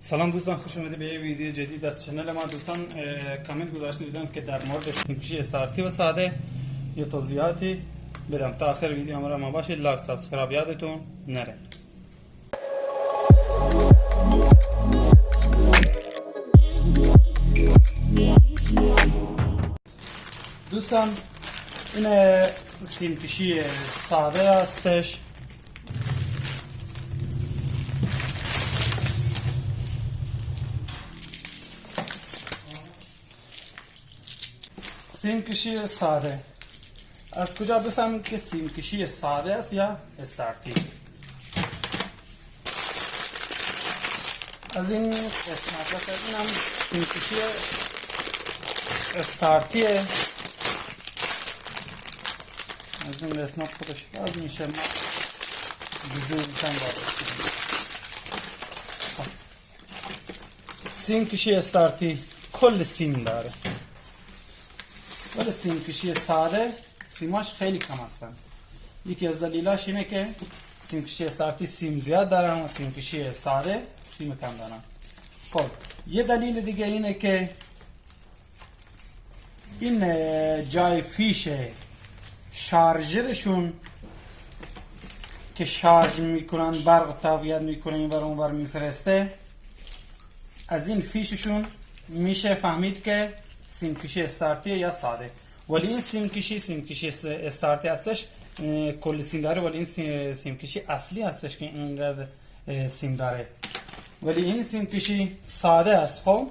سلام دوستان، خوش آمدید به یه ویدیو جدید از چنل ما. دوستان کامنت گذاشته دیدم که در مورد سیمکشی استارتی و ساده یه توضیحاتی بدم. تا آخر ویدیو همراه ما باشید. لایک سابسکرایب یادتون نره. دوستان این سیمکشی ساده هستش. سیمکشی ساده از کجا بفهمیم که سیمکشی ساده است یا استارتی؟ از این قسمت این هم سیمکشی استارتیه. از این قسمت خودش باز میشه. ما بزرگتن سیمکشی استارتی کل سیم داره، ولی سیمکشی ساده سیماش خیلی کم هستن. یکی از دلیلاش اینه که سیمکشی استارتی سیم زیاد دارن و سیمکشی ساده سیم کم دارن. خب یه دلیل دیگه اینه که این جای فیش شارژرشون که شارژ میکنن، برق تقویت میکنه، این بر اون بر میفرسته، از این فیششون میشه فهمید که سیمکشی استارتی یا ساده. ولی این سیمکشی استارتی هستش، کل سیم داره، ولی این سیمکشی اصلی هستش که اینقدر سیم داره. ولی این سیمکشی ساده است. خب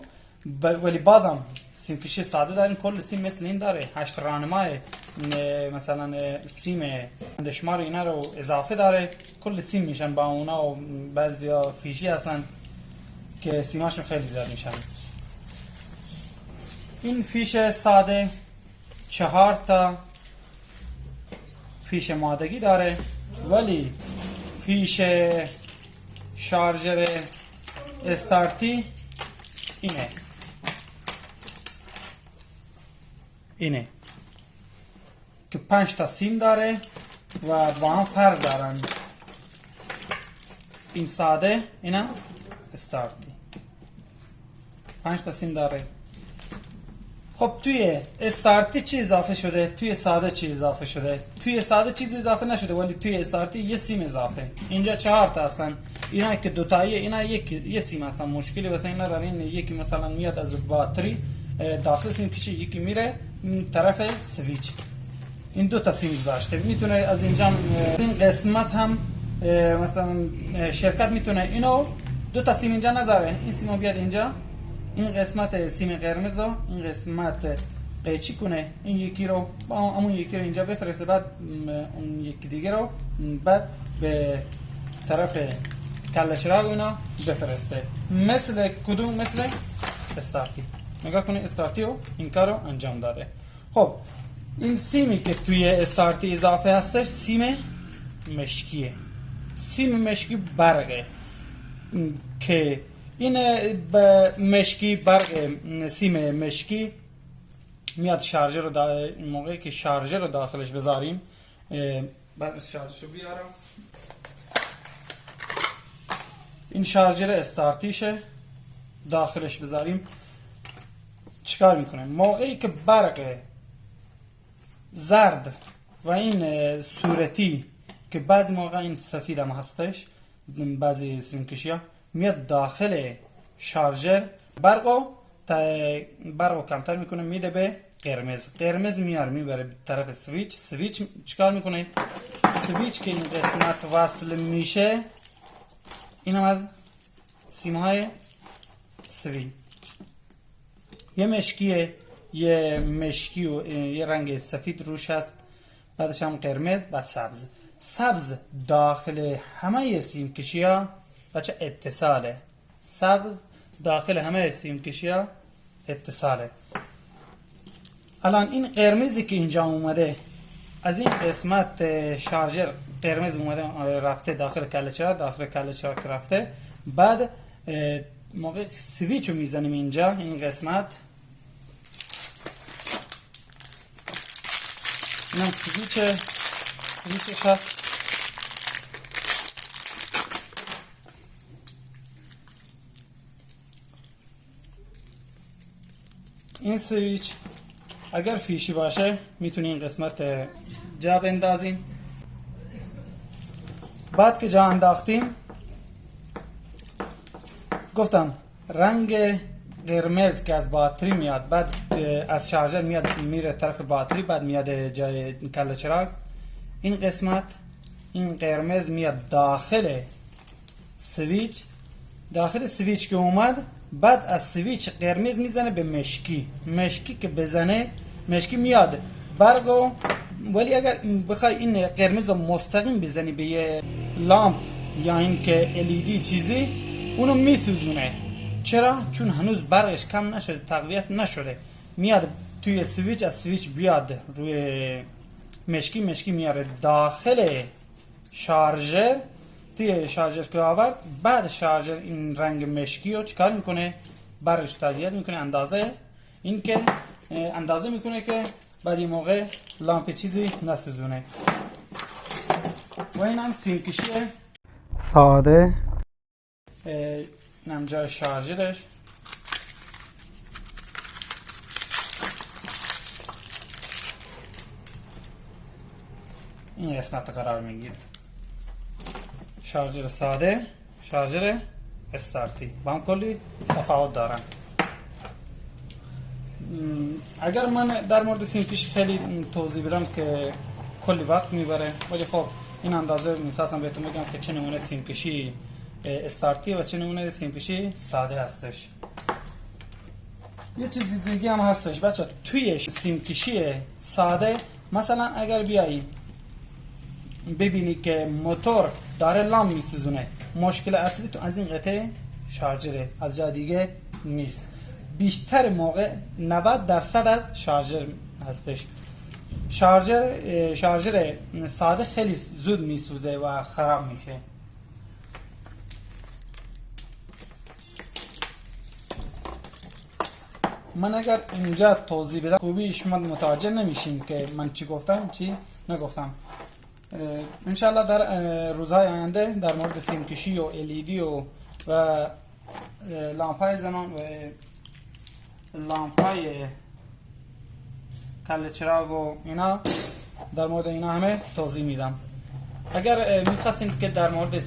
ولی بازم سیمکشی ساده داریم، کل سیم مثل این داره. 8 راهنمای مثلا سیم اندشمار اینا رو اضافه داره، کل سیم میشن با اونا. و بعضیا فیشی هستن که سیماشون خیلی زیاد میشن. این فیش ساده 4 تا فیش مادگی داره، ولی فیش شارژر استارتی اینه که 5 تا سیم داره و با هم فرق دارن. این ساده، اینم استارتی. 5 تا سیم داره. خب توی استارتی چی اضافه شده؟ توی ساده چی اضافه شده؟ توی ساده چیز اضافه نشده، ولی توی استارتی یه سیم اضافه. اینجا 4 تا هستن. اینا که دوتایی، اینا یه سیم هستن. مشکلی واسه اینا دارین. یکی مثلا میاد از باتری داخل سیم کشی، یکی میره طرف سویچ. این 2 تا سیم گذاشته. میتونه از اینجا این قسمت هم مثلا شرکت میتونه اینو 2 تا سیم اینجا نذاره. این سیمو بیاد اینجا، این قسمت سیم قرمز رو این قسمت قیچی کنه، این یکی رو با همون یکی رو اینجا بفرسته، بعد اون یکی دیگه رو بعد به طرف کله چراغ اینا بفرسته. مثل کدوم؟ مثل استارتی. نگاه کنید استارتی رو این کار رو انجام داده. خب این سیمی که توی استارتی اضافه هستش سیم مشکیه. سیم مشکی برقه که این مشکی برق سیم مشکی میاد شارژر رو موقعی که شارژر رو داخلش بذاریم، بعد شارژر رو بیارم، این شارژر استارتیشه داخلش بذاریم، چیکار میکنه؟ موقعی که برق زرد و این صورتی که بعضی موقع این سفید هم هستش، بعضی سیمکشی ها میاد داخل شارژر، برقو کمتر میکنه، میده به قرمز میاره میبره به طرف سویچ چیکار میکنه؟ سویچ که این قسمت وصل میشه، این هم از سیمهای سویچ. یه مشکی و یه رنگ سفید روش هست، بعدش هم قرمز، بعد سبز داخل همه سیمکشی ها بچه اتصاله. سبز داخل همه سیمکشی ها اتصاله. الان این قرمزی که اینجا اومده، از این قسمت شارژر قرمز اومده رفته داخل کله چراغ رفته. بعد موقع سویچ رو میزنیم اینجا، این قسمت این هم سویچش هست. این سویچ اگر فیشی باشه میتونی این قسمت جا بندازیم. بعد که جا انداختیم گفتم رنگ قرمز که از باتری میاد، بعد از شارژر میاد میره طرف باتری، بعد میاد جای کله چراغ. این قسمت این قرمز میاد داخل سویچ. داخل سویچ که اومد، بعد از سویچ قرمز میزنه به مشکی. مشکی که بزنه مشکی میاد برگو. ولی اگر بخوای این قرمز رو مستقیم بزنی به یه لامپ یا این که LED چیزی، اونو میسوزونه. چرا؟ چون هنوز برقش کم نشده، تقویت نشده. میاد توی سویچ، از سویچ بیاد روی مشکی، مشکی میاره داخل شارژر. توی شارژر که آورد، بعد شارژر این رنگ مشکی رو چیکار میکنه؟ برقش تقویت میکنه، اندازه میکنه که بعد این موقع لامپ چیزی نسوزونه. و این هم سیم کشی ساده، اینم جای شارژرش. این قسمت قرار میگیره. شارژر ساده، شارژر استارتی با هم کلی تفاوت دارن. اگر من در مورد سیم کشی خیلی توضیح بدم که کلی وقت میبره، ولی خب این اندازه میخواستم بهتون بگم که چه نمونه سیم کشی استارتی و چه نمونه سیم کشی ساده هستش. یه چیزی دیگه هم هستش بچه، توی سیم کشی ساده مثلا اگر بیایی ببینی که موتور داره لام میسوزونه، مشکل اصلی تو از این قطعه شارژره، از جای دیگه نیست. بیشتر موقع 90% از شارژر هستش. شارژر ساده خیلی زود میسوزه و خراب میشه. من اگر اینجا توضیح بدم خوبی شما متوجه نمیشین که من چی گفتم چی نگفتم. انشالله در روزهای آینده در مورد سیم کشی و LED و لامپای زنان و لامپای کله چراغ و اینا، در مورد اینا همه توضیح میدم. اگر میخواستید که در مورد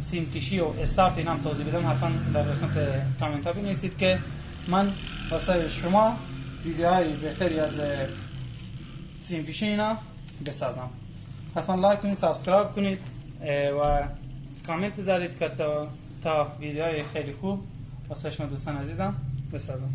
سیم کشی و استارت اینا هم توضیح بدم، حتما در قسمت کامنت ها بنویسید که من واسه شما ویدیوهای بهتری از سیم کشی اینا بسازم. حتما لایک کنید، سابسکرایب کنید و کامنت بذارید که تا ویدیوهای خیلی خوب واسه شما دوستان عزیزم بسازم.